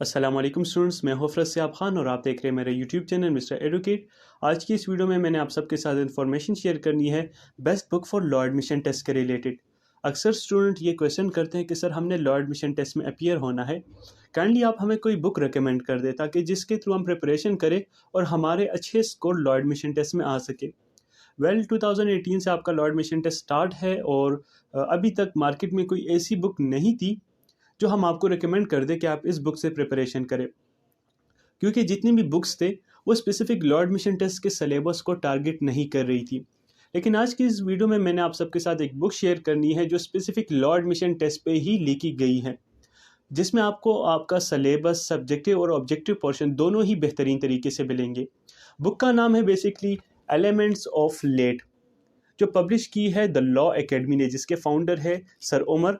अस्सलाम वालेकुम स्टूडेंट्स, मैं हफरत सियाब खान और आप देख रहे हैं मेरे यूट्यूब चैनल मिस्टर एडवोकेट। आज की इस वीडियो में मैंने आप सबके साथ इन्फॉर्मेशन शेयर करनी है best book for law admission test के रिलेटेड। अक्सर स्टूडेंट ये क्वेश्चन करते हैं कि सर हमने लॉ एडमिशन टेस्ट में अपीयर होना है, काइंडली आप हमें कोई बुक रिकमेंड कर दे ताकि जिसके थ्रू हम प्रिपरेशन करें और हमारे अच्छे स्कोर लॉ एडमिशन टेस्ट में आ सके। 2018 से आपका लॉ एडमिशन टेस्ट स्टार्ट है और अभी तक मार्केट में कोई ऐसी बुक नहीं थी जो हम आपको रिकमेंड कर दें कि आप इस बुक से प्रिपरेशन करें, क्योंकि जितनी भी बुक्स थे वो स्पेसिफिक लॉ एडमिशन टेस्ट के सिलेबस को टारगेट नहीं कर रही थी। लेकिन आज की इस वीडियो में मैंने आप सबके साथ एक बुक शेयर करनी है जो स्पेसिफिक लॉ एडमिशन टेस्ट पे ही लिखी गई है, जिसमें आपको आपका सिलेबस, सब्जेक्टिव और ऑब्जेक्टिव पोर्शन दोनों ही बेहतरीन तरीके से मिलेंगे। बुक का नाम है बेसिकली एलिमेंट्स ऑफ लेट, जो पब्लिश की है द लॉ एकेडमी ने, जिसके फाउंडर है sir Umar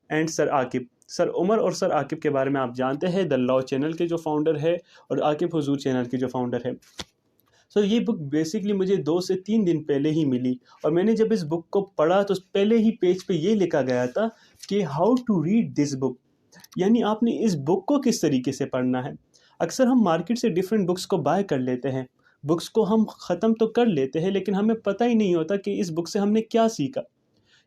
and sir Aqib. Sir Umar और सर आकिब के बारे में आप जानते हैं, द लॉ चैनल के जो फाउंडर है और आकिब हुजूर चैनल के जो फाउंडर है। ये बुक बेसिकली मुझे 2 से 3 दिन पहले ही मिली और मैंने जब इस बुक को पढ़ा तो पहले ही पेज पे ये लिखा गया था कि how to read this book, यानी आपने इस बुक को किस तरीके से पढ़ना है। अक्सर हम मार्केट से डिफरेंट बुक्स को बाय कर लेते हैं, बुक्स को हम ख़त्म तो कर लेते हैं, लेकिन हमें पता ही नहीं होता कि इस बुक से हमने क्या सीखा।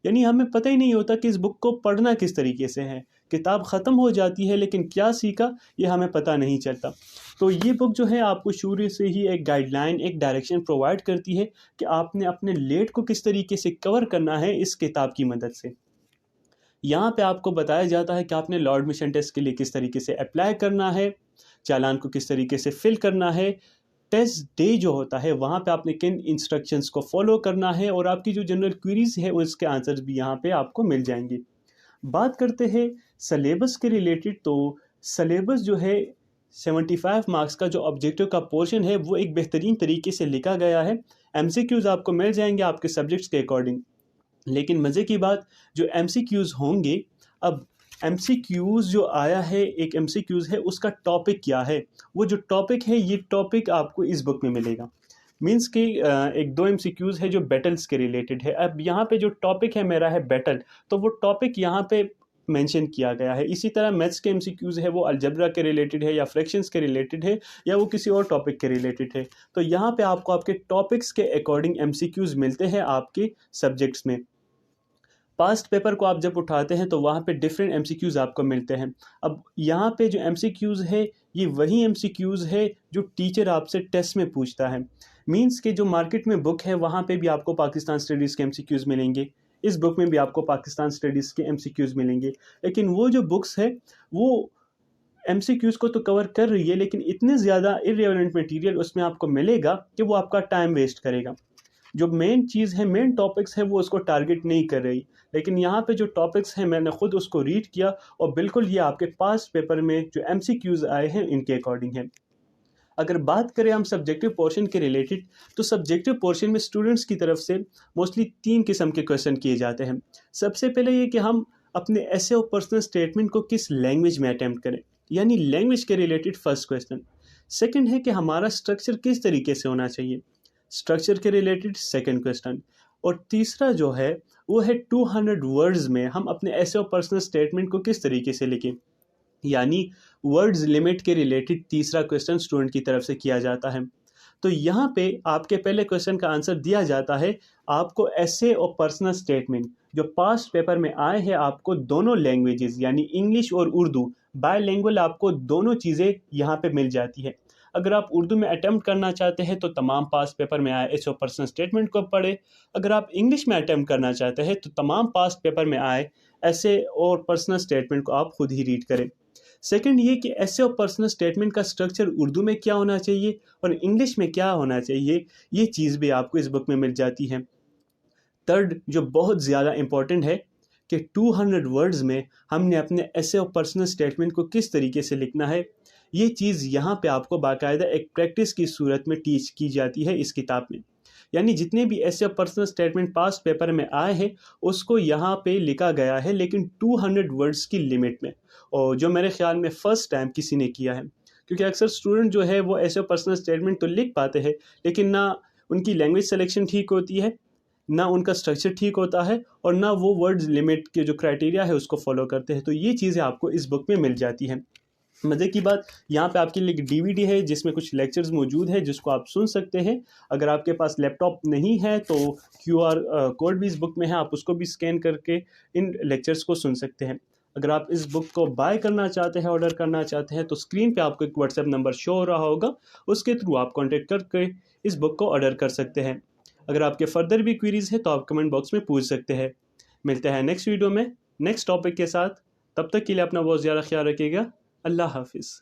यानी हमें पता ही नहीं होता कि इस बुक को पढ़ना किस तरीके से है। किताब ख़त्म हो जाती है लेकिन क्या सीखा ये हमें पता नहीं चलता। तो ये बुक जो है आपको शुरू से ही एक गाइडलाइन, एक डायरेक्शन प्रोवाइड करती है कि आपने अपने लेट को किस तरीके से कवर करना है इस किताब की मदद से। यहाँ पे आपको बताया जाता है कि आपने लॉ एडमिशन टेस्ट के लिए किस तरीके से अप्लाई करना है, चालान को किस तरीके से फिल करना है, टेस्ट डे जो होता है वहाँ पे आपने किन इंस्ट्रक्शंस को फॉलो करना है और आपकी जो जनरल क्वेरीज है उसके आंसर्स भी यहाँ पे आपको मिल जाएंगे। बात करते हैं सिलेबस के रिलेटेड, तो सिलेबस जो है 75 मार्क्स का जो ऑब्जेक्टिव का पोर्शन है वो एक बेहतरीन तरीके से लिखा गया है। एमसीक्यूज़ आपको मिल जाएंगे आपके सब्जेक्ट्स के अकॉर्डिंग। लेकिन मज़े की बात, जो एमसीक्यूज़ होंगे, अब एमसीक्यूज़ जो आया है, एक एमसीक्यूज़ है उसका टॉपिक क्या है, वो जो टॉपिक है ये टॉपिक आपको इस बुक में मिलेगा। मींस कि एक 2 एमसीक्यूज़ है जो बैटल्स के रिलेटेड है। अब यहाँ पे जो टॉपिक है मेरा है बैटल, तो वो टॉपिक यहाँ पे मेंशन किया गया है। इसी तरह मैथ्स के एमसीक्यूज़ है वो अलजेब्रा के रिलेटेड है या फ्रैक्शंस के रिलेटेड है या वो किसी और टॉपिक के रिलेटेड है। तो यहाँ पे आपको आपके टॉपिक्स के अकॉर्डिंग एमसीक्यूज़ मिलते हैं आपके सब्जेक्ट्स में। पास्ट पेपर को आप जब उठाते हैं तो वहाँ पे डिफरेंट एमसीक्यूज़ आपको मिलते हैं। अब यहाँ पे जो एमसीक्यूज़ है ये वही एमसीक्यूज़ है जो टीचर आपसे टेस्ट में पूछता है। मींस कि जो मार्केट में बुक है वहाँ पे भी आपको पाकिस्तान स्टडीज़ के एमसीक्यूज़ मिलेंगे, इस बुक में भी आपको पाकिस्तान स्टडीज़ के एमसीक्यूज़ मिलेंगे। लेकिन वो जो बुक्स है वो एमसीक्यूज़ को तो कवर कर रही है, लेकिन इतने ज़्यादा इर्रेलेवेंट मटेरियल उसमें आपको मिलेगा कि वो आपका टाइम वेस्ट करेगा। जो मेन चीज़ है, मेन टॉपिक्स है वो उसको टारगेट नहीं कर रही। लेकिन यहाँ पे जो टॉपिक्स हैं मैंने खुद उसको रीड किया और बिल्कुल ये आपके पास्ट पेपर में जो एमसीक्यूज़ आए हैं इनके अकॉर्डिंग है। अगर बात करें हम सब्जेक्टिव पोर्शन के रिलेटेड, तो सब्जेक्टिव पोर्शन में स्टूडेंट्स की तरफ से मोस्टली 3 किस्म के क्वेश्चन किए जाते हैं। सबसे पहले ये कि हम अपने ऐसे और पर्सनल स्टेटमेंट को किस लैंग्वेज में अटैम्प्ट करें, यानी लैंग्वेज के रिलेटेड फर्स्ट क्वेश्चन। सेकेंड है कि हमारा स्ट्रक्चर किस तरीके से होना चाहिए, स्ट्रक्चर के रिलेटेड सेकंड क्वेश्चन। और तीसरा जो है वो है 200 वर्ड्स में हम अपने ऐसे और पर्सनल स्टेटमेंट को किस तरीके से लिखें, यानी वर्ड्स लिमिट के रिलेटेड तीसरा क्वेश्चन स्टूडेंट की तरफ से किया जाता है। तो यहाँ पे आपके पहले क्वेश्चन का आंसर दिया जाता है, आपको ऐसे और पर्सनल स्टेटमेंट जो पास्ट पेपर में आए हैं आपको दोनों लैंग्वेजेस यानी इंग्लिश और उर्दू बायलैंग्वेज आपको दोनों चीज़ें यहाँ पे मिल जाती है। अगर आप उर्दू में अटैम्प्ट करना चाहते हैं तो तमाम पास्ट पेपर में आए ऐसे और पर्सनल स्टेटमेंट को पढ़े। अगर आप इंग्लिश में अटैम्प्ट करना चाहते हैं तो तमाम पास्ट पेपर में आए ऐसे और पर्सनल स्टेटमेंट को आप खुद ही रीड करें। सेकंड ये कि ऐसे और पर्सनल स्टेटमेंट का स्ट्रक्चर उर्दू में क्या होना चाहिए और इंग्लिश में क्या होना चाहिए, ये चीज़ भी आपको इस बुक में मिल जाती है। थर्ड जो बहुत ज़्यादा इम्पॉर्टेंट है कि 200 वर्ड्स में हमने अपने ऐसे और पर्सनल स्टेटमेंट को किस तरीके से लिखना है, ये चीज़ यहाँ पे आपको बाकायदा एक प्रैक्टिस की सूरत में टीच की जाती है इस किताब में। यानी जितने भी ऐसे और पर्सनल स्टेटमेंट पास्ट पेपर में आए हैं उसको यहाँ पे लिखा गया है, लेकिन 200 वर्ड्स की लिमिट में, और जो मेरे ख्याल में फ़र्स्ट टाइम किसी ने किया है। क्योंकि अक्सर स्टूडेंट जो है वो ऐसे पर्सनल स्टेटमेंट तो लिख पाते हैं लेकिन ना उनकी लैंग्वेज सिलेक्शन ठीक होती है, ना उनका स्ट्रक्चर ठीक होता है और ना वो वर्ड्स लिमिट के जो क्राइटेरिया है उसको फॉलो करते हैं। तो ये चीज़ें आपको इस बुक में मिल जाती हैं। मज़े की बात, यहाँ पे आपके लिए एक डीवीडी है जिसमें कुछ लेक्चर्स मौजूद है जिसको आप सुन सकते हैं। अगर आपके पास लैपटॉप नहीं है तो क्यूआर कोड भी इस बुक में है, आप उसको भी स्कैन करके इन लेक्चर्स को सुन सकते हैं। अगर आप इस बुक को बाय करना चाहते हैं, ऑर्डर करना चाहते हैं, तो स्क्रीन पे आपको एक व्हाट्सएप नंबर शो हो रहा होगा, उसके थ्रू आप कॉन्टेक्ट करके इस बुक को ऑर्डर कर सकते हैं। अगर आपके फर्दर भी क्वेरीज है तो आप कमेंट बॉक्स में पूछ सकते हैं। मिलते हैं नेक्स्ट वीडियो में नेक्स्ट टॉपिक के साथ। तब तक के लिए अपना बहुत ज़्यादा ख्याल रखिएगा। अल्लाह हाफिज़।